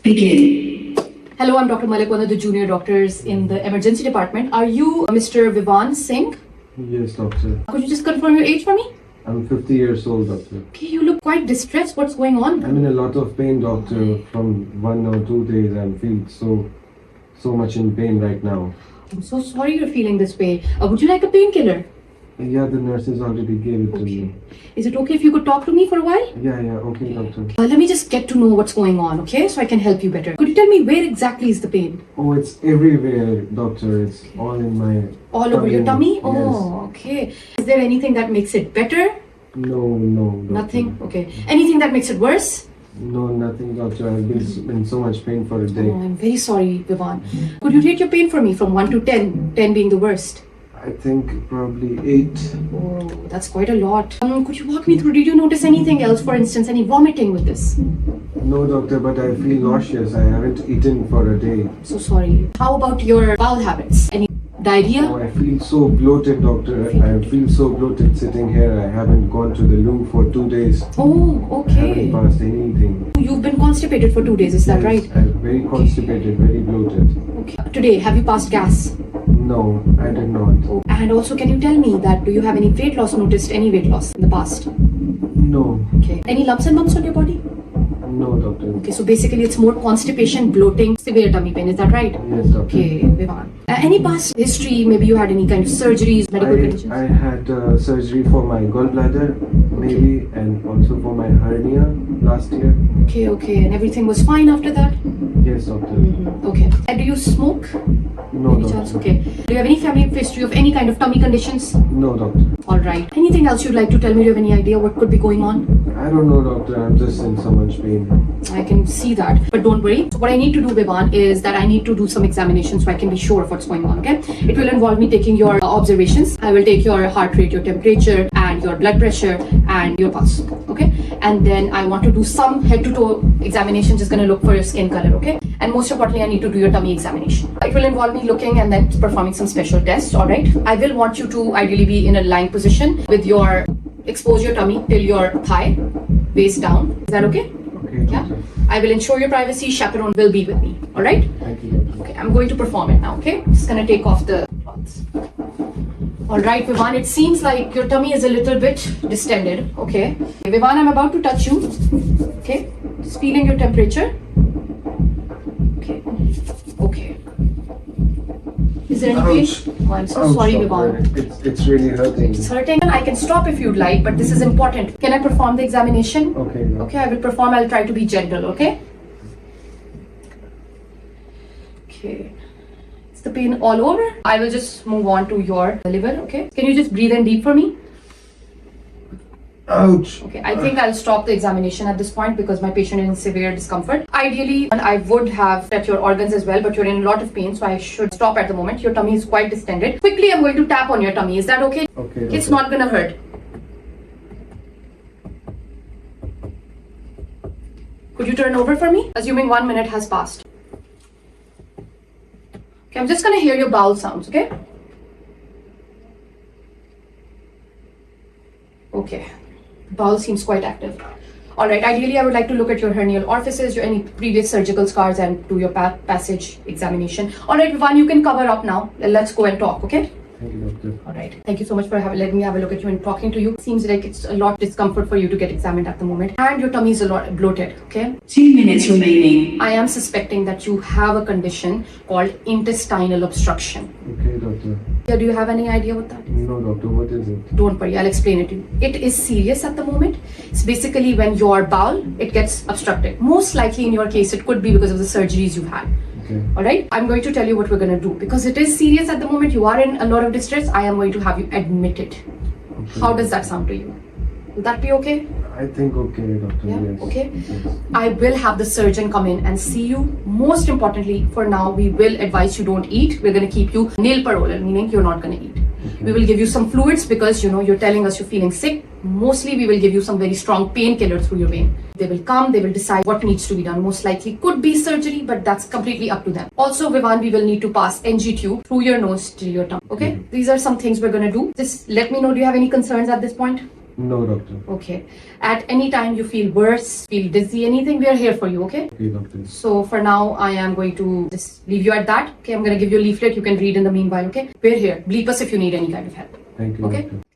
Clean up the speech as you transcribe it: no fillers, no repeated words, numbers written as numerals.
Begin. Hello, I'm Dr. Malik, one of the junior doctors in the emergency department. Are you Mr. Vivan Singh? Yes, doctor. Could you just confirm your age for me? I'm 50 years old, doctor. Okay, you look quite distressed. What's going on? I'm in a lot of pain, doctor. From 1 or 2 days, I feel so much in pain right now. I'm so sorry you're feeling this way. Would you like a painkiller? Yeah, the nurses already gave it to me. Is it okay if you could talk to me for a while? Yeah, okay, doctor. Let me just get to know what's going on, okay? So I can help you better. Could you tell me where exactly is the pain? Oh, it's everywhere, doctor. It's all in my All over your tummy? Yes. Oh, okay. Is there anything that makes it better? No, doctor. Nothing? Okay. Anything that makes it worse? No, nothing, doctor. I've been in so much pain for a day. Oh, I'm very sorry, Vivan. Could you rate your pain for me from 1 to 10? 10 being the worst. I think probably 8. Oh, that's quite a lot. Could you walk me through? Did you notice anything else? For instance, any vomiting with this? No, doctor, but I feel nauseous. I haven't eaten for a day. So sorry. How about your bowel habits? Any diarrhea? Oh, I feel so bloated, doctor. I feel so bloated sitting here. I haven't gone to the loo for 2 days. Oh, I haven't okay. passed anything. You've been constipated for 2 days, is that Yes, right? I'm very constipated, very bloated. Okay. Today, have you passed gas? No, I did not. Oh. And also, can you tell me that do you have any weight loss, noticed any weight loss in the past? No, Okay. Any lumps and bumps on your body? no, doctor. Okay, so basically it's more constipation, bloating, severe tummy pain, is that right? Yes, doctor. Okay, Vivan. Any past history, maybe you had any kind of surgeries, medical conditions? I had surgery for my gallbladder, maybe, and also for my hernia last year. Okay, and everything was fine after that? Yes, doctor. Okay. And do you smoke? No, Any chance? doctor. Okay. Do you have any family history of any kind of tummy conditions? No, doctor. Alright. Anything else you'd like to tell me? Do you have any idea what could be going on? I don't know, doctor. I'm just in so much pain. I can see that. But don't worry. So what I need to do, Vivan, is that I need to do some examinations so I can be sure of what's going on, okay? It will involve me taking your observations. I will take your heart rate, your temperature, and your blood pressure, and your pulse, okay? And then I want to do some head-to-toe examination, just gonna look for your skin color, okay? And most importantly, I need to do your tummy examination. It will involve me looking and then performing some special tests, alright? I will want you to ideally be in a lying position with your, expose your tummy till your thigh, waist down. Is that okay? Okay, Yeah. doctor. I will ensure your privacy. Chaperone will be with me. All right? Thank you, doctor. Okay. I'm going to perform it now. Okay. Just gonna take off the cloths. All right, Vivan. It seems like your tummy is a little bit distended. Okay. Vivan, I'm about to touch you. Okay. Just feeling your temperature. Okay. Okay. Is there any pain? Ouch. Oh, I'm so Ouch, sorry, doctor. Vivan. It's really hurting. It's hurting. I can stop if you'd like, but this is important. Can I perform the examination? Okay, doctor. Okay, I will perform. I'll try to be gentle, okay? Okay. Is the pain all over? I will just move on to your liver, okay? Can you just breathe in deep for me? Ouch. Okay, I think I'll stop the examination at this point because my patient is in severe discomfort. Ideally, I would have checked your organs as well, but you're in a lot of pain, so I should stop at the moment. Your tummy is quite distended. Quickly, I'm going to tap on your tummy. Is that okay? Okay, It's doctor. not gonna hurt. Could you turn over for me? Assuming 1 minute has passed. Okay, I'm just gonna hear your bowel sounds, okay? Okay. Bowel seems quite active. Alright, ideally I would like to look at your hernial orifices, your any previous surgical scars, and do your passage examination. Alright, Vivan, you can cover up now. Let's go and talk, okay? Thank you, doctor. Alright, thank you so much for letting me have a look at you and talking to you. Seems like it's a lot discomfort for you to get examined at the moment. And your tummy is a lot bloated, okay? 2 minutes remaining. I am suspecting that you have a condition called intestinal obstruction. Okay, doctor. Yeah, do you have any idea what that is? No, doctor. What is it? Don't worry, I'll explain it to you. It is serious at the moment. It's basically when your bowel, it gets obstructed. Most likely in your case, it could be because of the surgeries you've had. Okay. Alright, I'm going to tell you what we're going to do. Because it is serious at the moment, you are in a lot of distress, I am going to have you admitted. Okay. How does that sound to you? Would that be okay? I think okay, doctor. Yeah, Yes. okay. Yes. I will have the surgeon come in and see you. Most importantly, for now, we will advise you don't eat. We're going to keep you nil parole, meaning you're not going to eat. Okay. We will give you some fluids because you're telling us you're feeling sick. Mostly we will give you some very strong painkiller through your vein. They will come, they will decide what needs to be done. Most likely could be surgery, but that's completely up to them. Also, Vivan, we will need to pass NG tube through your nose to your tongue. Okay? These are some things we're gonna do. Just let me know, do you have any concerns at this point? No, doctor. Okay. At any time you feel worse, feel dizzy, anything, we are here for you, okay? Okay, doctor. So for now, I am going to just leave you at that. Okay, I'm going to give you a leaflet. You can read in the meanwhile, okay? We're here. Bleep us if you need any kind of help. Thank you, Okay? doctor.